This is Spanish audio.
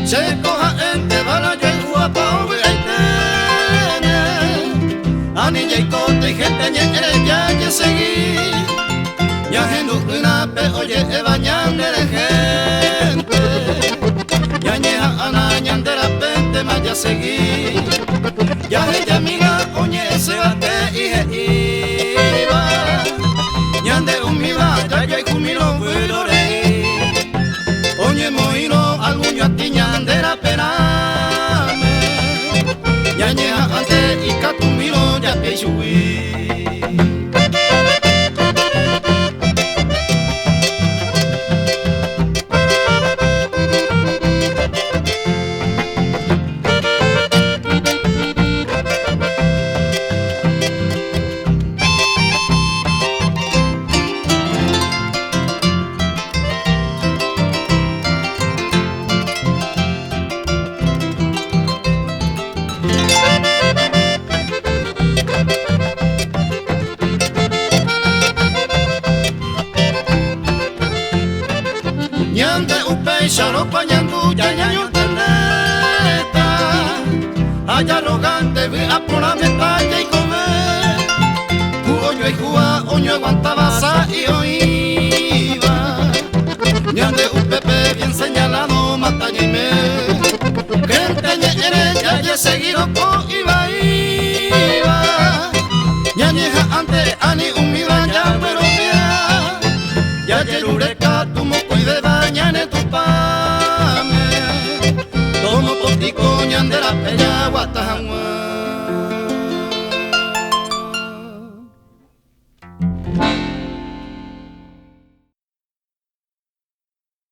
se coja ente bala yo guapa obeitene ani jaiko te gente ñere ya ye seguí ya henu una pe oye bañande de gente ya ñeja ana ñandera pente ma ya seguí ya ella amiga oñe se bate y iba ñande umiba ya ya kumiro fuere oñe moino alguño atiñandera pename ya ñeja ante y catumiro ya pe chuí. Ñande upe xaropa ñandu ya ñaño teneta allá arrogante vi a por la metalla y comer oño y jua oño aguantaba sa y oíba ñande upepe bien señalado mataña y me gente ñere ya ye seguido po iba ñañeja ante ani umida ya pero ya yerureka tu moco y de bañane tu pame tomo potico ñandera pella guatajanwa.